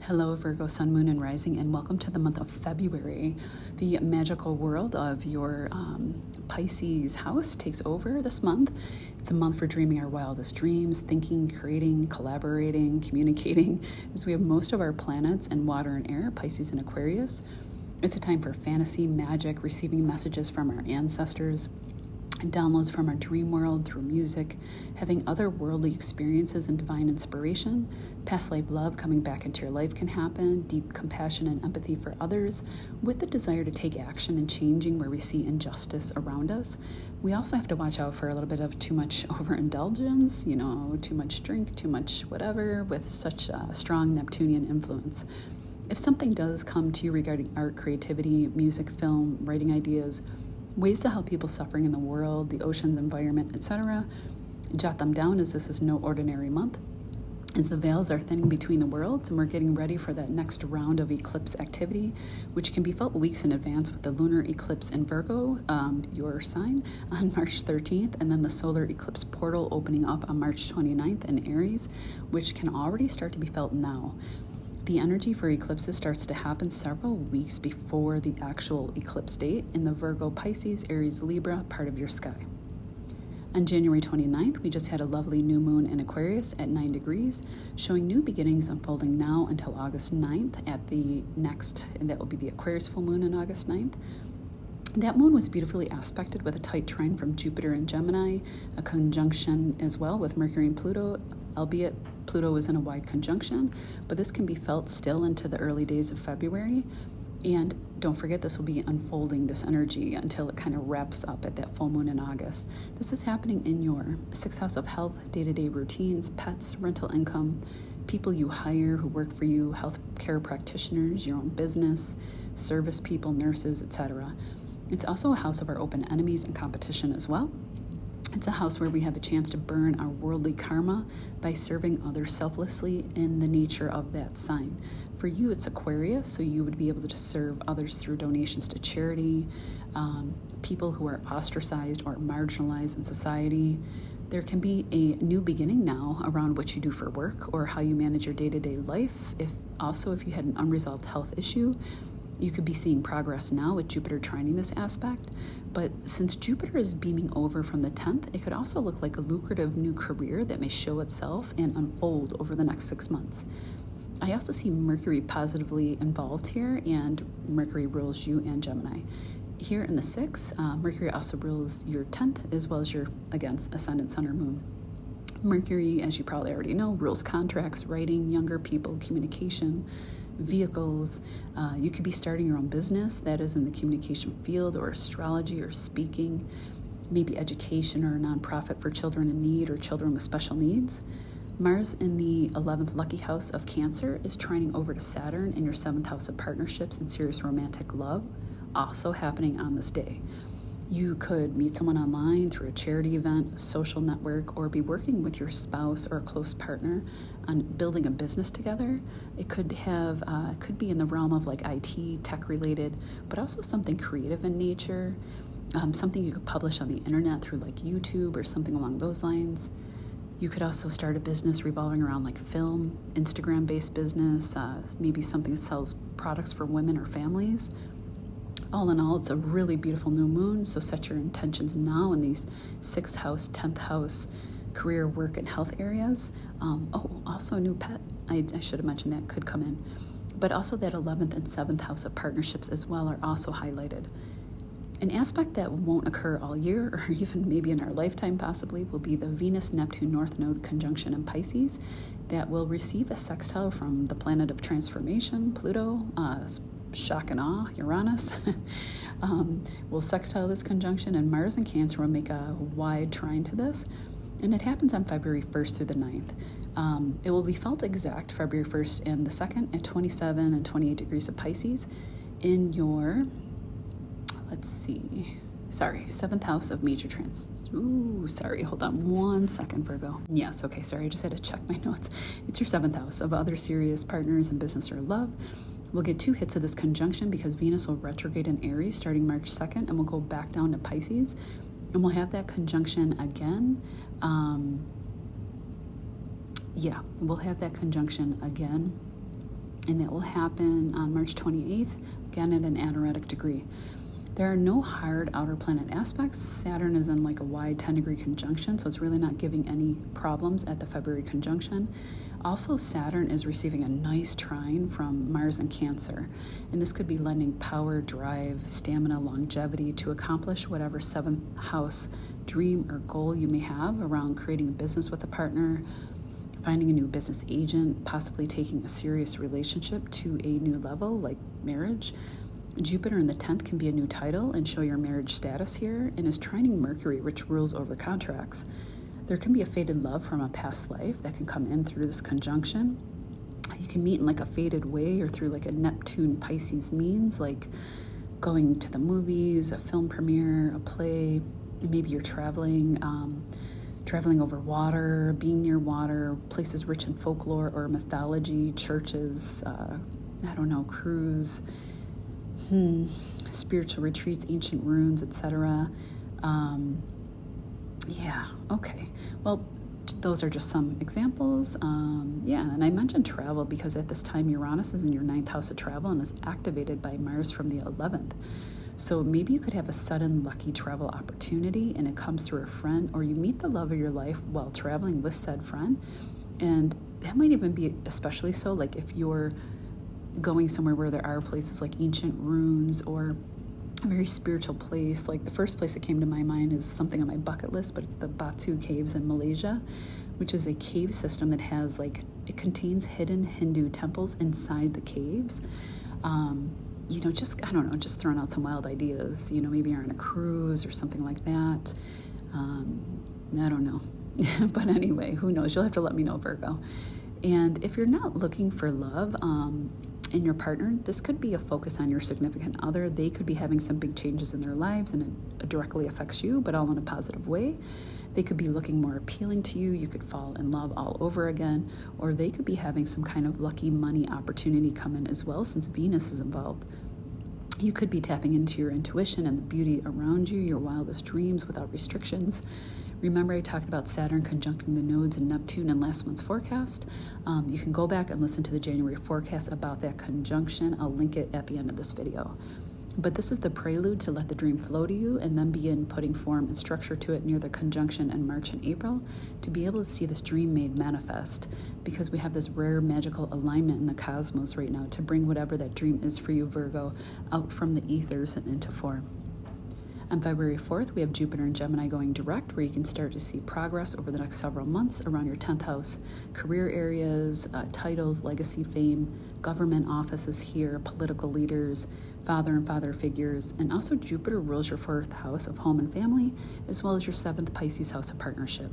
Hello, Virgo, Sun, Moon, and Rising, and welcome to the month of February. The magical world of your Pisces house takes over this month. It's a month for dreaming our wildest dreams, thinking, creating, collaborating, communicating, as we have most of our planets in water and air, Pisces and Aquarius. It's a time for fantasy, magic, receiving messages from our ancestors, downloads from our dream world through music, having otherworldly experiences and divine inspiration. Past life love coming back into your life can happen, deep compassion and empathy for others, with the desire to take action and changing where we see injustice around us. We also have to watch out for a little bit of too much overindulgence, too much drink, too much whatever, with such a strong Neptunian influence. If something does come to you regarding art, creativity, music, film, writing ideas, ways to help people suffering in the world, the oceans, environment, etc., jot them down, as this is no ordinary month. As the veils are thinning between the worlds and we're getting ready for that next round of eclipse activity, which can be felt weeks in advance with the lunar eclipse in Virgo, your sign, on March 13th, and then the solar eclipse portal opening up on March 29th in Aries, which can already start to be felt now. The energy for eclipses starts to happen several weeks before the actual eclipse date in the Virgo, Pisces, Aries, Libra part of your sky. On January 29th, we just had a lovely new moon in Aquarius at 9 degrees, showing new beginnings unfolding now until August 9th at the next, and that will be the Aquarius full moon on August 9th. That moon was beautifully aspected with a tight trine from Jupiter and Gemini, a conjunction as well with Mercury and Pluto, albeit Pluto is in a wide conjunction, but this can be felt still into the early days of February. And don't forget, this will be unfolding, this energy, until it kind of wraps up at that full moon in August. This is happening in your sixth house of health, day-to-day routines, pets, rental income, people you hire who work for you, healthcare practitioners, your own business, service people, nurses, etc. It's also a house of our open enemies and competition as well. It's a house where we have a chance to burn our worldly karma by serving others selflessly in the nature of that sign. For you, it's Aquarius, so you would be able to serve others through donations to charity, people who are ostracized or marginalized in society. There can be a new beginning now around what you do for work or how you manage your day-to-day life. If you had an unresolved health issue, you could be seeing progress now with Jupiter trining this aspect. But since Jupiter is beaming over from the 10th, it could also look like a lucrative new career that may show itself and unfold over the next 6 months. I also see Mercury positively involved here, and Mercury rules you and Gemini. Here in the 6th, Mercury also rules your 10th as well as your, again, ascendant, sun, or moon. Mercury, as you probably already know, rules contracts, writing, younger people, communication, vehicles. You could be starting your own business that is in the communication field, or astrology, or speaking, maybe education or a nonprofit for children in need or children with special needs. Mars in the 11th lucky house of Cancer is trining over to Saturn in your 7th house of partnerships and serious romantic love, also happening on this day. You could meet someone online through a charity event, a social network, or be working with your spouse or a close partner on building a business together. It could be in the realm of like IT, tech related, but also something creative in nature, something you could publish on the internet through like YouTube or something along those lines. You could also start a business revolving around like film, Instagram-based business, maybe something that sells products for women or families. All in all, it's a really beautiful new moon, so set your intentions now in these 6th house, 10th house, career, work, and health areas. Also a new pet. I should have mentioned that could come in. But also that 11th and 7th house of partnerships as well are also highlighted. An aspect that won't occur all year, or even maybe in our lifetime possibly, will be the Venus-Neptune North Node conjunction in Pisces that will receive a sextile from the planet of transformation, Pluto, shock and awe, Uranus, will sextile this conjunction, and Mars and Cancer will make a wide trine to this, and it happens on February 1st through the 9th. It will be felt exact February 1st and the 2nd at 27 and 28 degrees of Pisces in your, 7th house of major hold on 1 second, Virgo. Yes, okay, sorry, I just had to check my notes. It's your 7th house of other serious partners in business or love. We'll get 2 hits of this conjunction because Venus will retrograde in Aries starting March 2nd, and we'll go back down to Pisces, and we'll have that conjunction again. We'll have that conjunction again and that will happen on March 28th, again at an anaretic degree. There are no hard outer planet aspects. Saturn is in like a wide 10-degree conjunction, so it's really not giving any problems at the February conjunction. Also, Saturn is receiving a nice trine from Mars and Cancer, and this could be lending power, drive, stamina, longevity to accomplish whatever 7th house dream or goal you may have around creating a business with a partner, finding a new business agent, possibly taking a serious relationship to a new level like marriage. Jupiter in the 10th can be a new title and show your marriage status here, and is trining Mercury, which rules over contracts. There can be a faded love from a past life that can come in through this conjunction. You can meet in like a faded way or through like a Neptune Pisces means, like going to the movies, a film premiere, a play. Maybe you're traveling over water, being near water, places rich in folklore or mythology, churches, cruise, spiritual retreats, ancient ruins, etc. Okay. Well, those are just some examples. And I mentioned travel because at this time Uranus is in your 9th house of travel and is activated by Mars from the 11th. So maybe you could have a sudden lucky travel opportunity and it comes through a friend, or you meet the love of your life while traveling with said friend. And that might even be especially so like if you're going somewhere where there are places like ancient ruins or a very spiritual place. Like the first place that came to my mind is something on my bucket list, but it's the Batu Caves in Malaysia, which is a cave system that has it contains hidden Hindu temples inside the caves. Just throwing out some wild ideas. Maybe you're on a cruise or something like that. I don't know. But anyway, who knows? You'll have to let me know, Virgo. And if you're not looking for love in your partner, this could be a focus on your significant other. They could be having some big changes in their lives and it directly affects you, but all in a positive way. They could be looking more appealing to you. You could fall in love all over again, or they could be having some kind of lucky money opportunity come in as well, since Venus is involved. You could be tapping into your intuition and the beauty around you, your wildest dreams without restrictions. Remember I talked about Saturn conjuncting the nodes and Neptune in last month's forecast? You can go back and listen to the January forecast about that conjunction. I'll link it at the end of this video. But this is the prelude to let the dream flow to you and then begin putting form and structure to it near the conjunction in March and April to be able to see this dream made manifest, because we have this rare magical alignment in the cosmos right now to bring whatever that dream is for you, Virgo, out from the ethers and into form. On February 4th, we have Jupiter and Gemini going direct, where you can start to see progress over the next several months around your 10th house, career areas, titles, legacy, fame, government offices here, political leaders, father and father figures, and also Jupiter rules your 4th house of home and family, as well as your 7th Pisces house of partnership.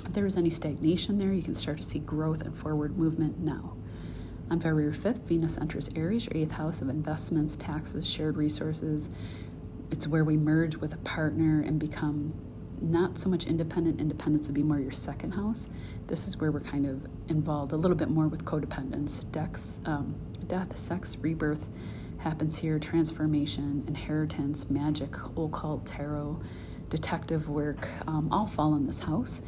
If there is any stagnation there, you can start to see growth and forward movement now. On February 5th, Venus enters Aries, your 8th house of investments, taxes, shared resources. It's where we merge with a partner and become not so much independent. Independence would be more your 2nd house. This is where we're kind of involved a little bit more with codependence. Death, sex, rebirth happens here, transformation, inheritance, magic, occult, tarot, detective work, all fall in this house.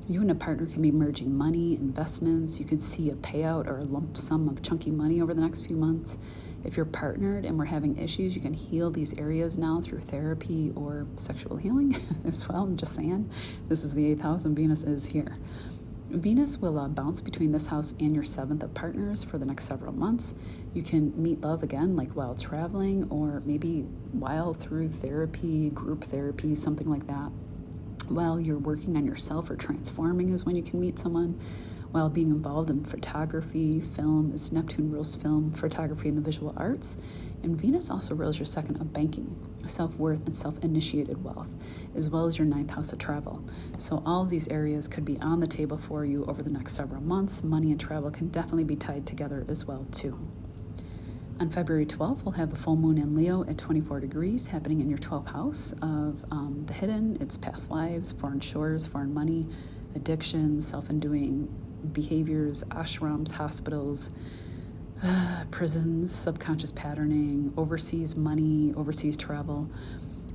You and a partner can be merging money, investments. You could see a payout or a lump sum of chunky money over the next few months. If you're partnered and we're having issues, you can heal these areas now through therapy or sexual healing as well. I'm just saying, this is the 8th house and Venus is here. Venus will bounce between this house and your 7th of partners for the next several months. You can meet love again, like while traveling, or maybe while through therapy, group therapy, something like that. While you're working on yourself or transforming is when you can meet someone. While being involved in photography, film, as Neptune rules film, photography, and the visual arts. And Venus also rules your 2nd of banking, self-worth, and self-initiated wealth, as well as your 9th house of travel. So all of these areas could be on the table for you over the next several months. Money and travel can definitely be tied together as well, too. On February 12th, we'll have the full moon in Leo at 24 degrees happening in your 12th house of the hidden. It's past lives, foreign shores, foreign money, addiction, self-undoing behaviors, ashrams, hospitals, prisons, subconscious patterning, overseas money, overseas travel.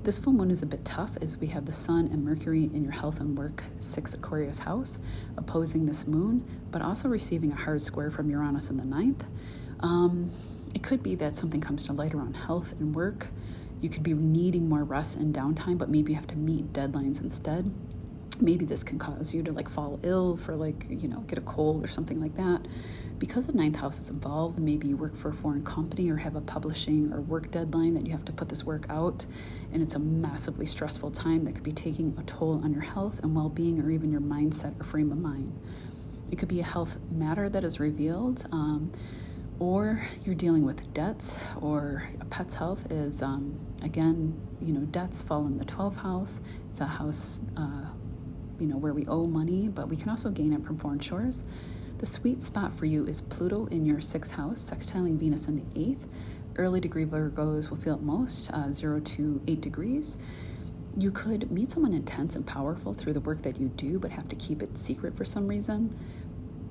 This full moon is a bit tough as we have the Sun and Mercury in your health and work 6 Aquarius house opposing this moon, but also receiving a hard square from Uranus in the 9th. It could be that something comes to light around health and work. You could be needing more rest and downtime, but maybe you have to meet deadlines instead. Maybe this can cause you to like fall ill for like, get a cold or something like that. Because the ninth house is involved, maybe you work for a foreign company or have a publishing or work deadline that you have to put this work out, and it's a massively stressful time that could be taking a toll on your health and well-being, or even your mindset or frame of mind. It could be a health matter that is revealed, or you're dealing with debts, or a pet's health is, again, debts fall in the 12th house. It's a house, where we owe money, but we can also gain it from foreign shores. The sweet spot for you is Pluto in your 6th house, sextiling Venus in the 8th. Early degree Virgos will feel it most, 0 to 8 degrees. You could meet someone intense and powerful through the work that you do, but have to keep it secret for some reason.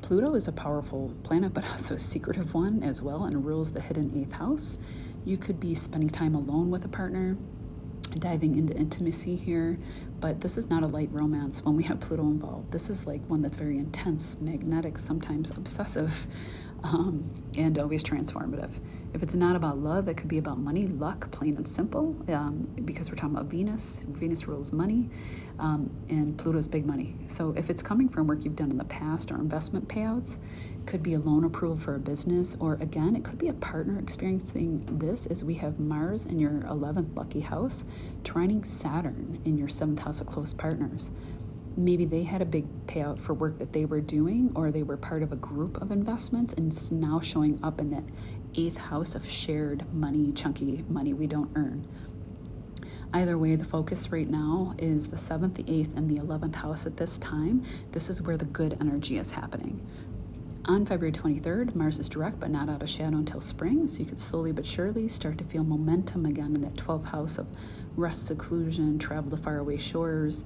Pluto is a powerful planet, but also a secretive one as well, and rules the hidden 8th house. You could be spending time alone with a partner, diving into intimacy here, but this is not a light romance when we have Pluto involved. This is like one that's very intense, magnetic, sometimes obsessive, and always transformative. If it's not about love, it could be about money, luck, plain and simple, because we're talking about Venus. Venus rules money, and Pluto's big money. So if it's coming from work you've done in the past or investment payouts, could be a loan approval for a business, or again, it could be a partner experiencing this, as we have Mars in your 11th lucky house, trining Saturn in your 7th house of close partners. Maybe they had a big payout for work that they were doing, or they were part of a group of investments, and it's now showing up in that 8th house of shared money, chunky money we don't earn. Either way, the focus right now is the 7th, the 8th, and the 11th house at this time. This is where the good energy is happening. On February 23rd, Mars is direct but not out of shadow until spring, so you could slowly but surely start to feel momentum again in that 12th house of rest, seclusion, travel to faraway shores,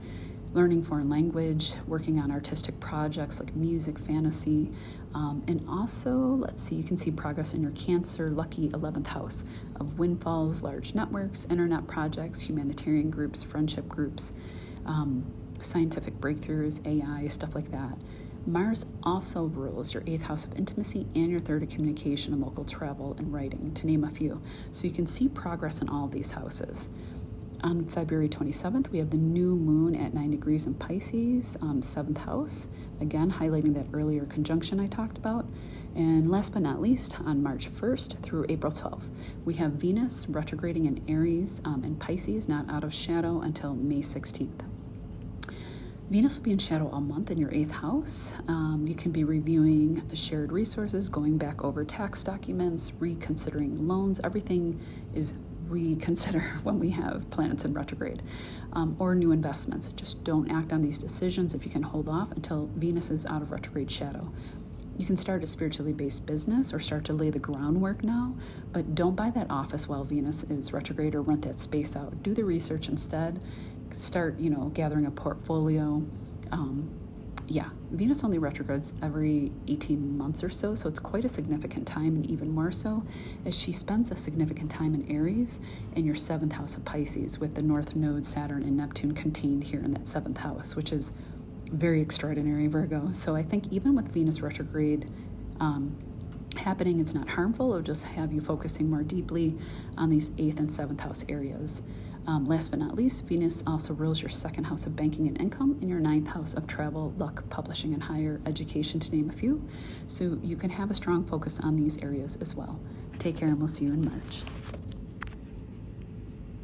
learning foreign language, working on artistic projects like music, fantasy, and also, you can see progress in your Cancer lucky 11th house of windfalls, large networks, internet projects, humanitarian groups, friendship groups, scientific breakthroughs, AI, stuff like that. Mars also rules your 8th house of intimacy and your 3rd of communication and local travel and writing, to name a few. So you can see progress in all of these houses. On February 27th, we have the new moon at 9 degrees in Pisces, 7th house, again highlighting that earlier conjunction I talked about. And last but not least, on March 1st through April 12th, we have Venus retrograding in Aries and Pisces, not out of shadow until May 16th. Venus will be in shadow all month in your 8th house. You can be reviewing shared resources, going back over tax documents, reconsidering loans. Everything is reconsider when we have planets in retrograde, or new investments. Just don't act on these decisions if you can hold off until Venus is out of retrograde shadow. You can start a spiritually based business or start to lay the groundwork now, but don't buy that office while Venus is retrograde or rent that space out. Do the research instead. Start, gathering a portfolio. Venus only retrogrades every 18 months or so, so it's quite a significant time, and even more so as she spends a significant time in Aries in your 7th house of Pisces, with the North Node, Saturn, and Neptune contained here in that 7th house, which is very extraordinary, Virgo. So I think even with Venus retrograde happening, it's not harmful. It'll just have you focusing more deeply on these 8th and 7th house areas. Last but not least, Venus also rules your 2nd house of banking and income and your 9th house of travel, luck, publishing, and higher education, to name a few. So you can have a strong focus on these areas as well. Take care, and we'll see you in March.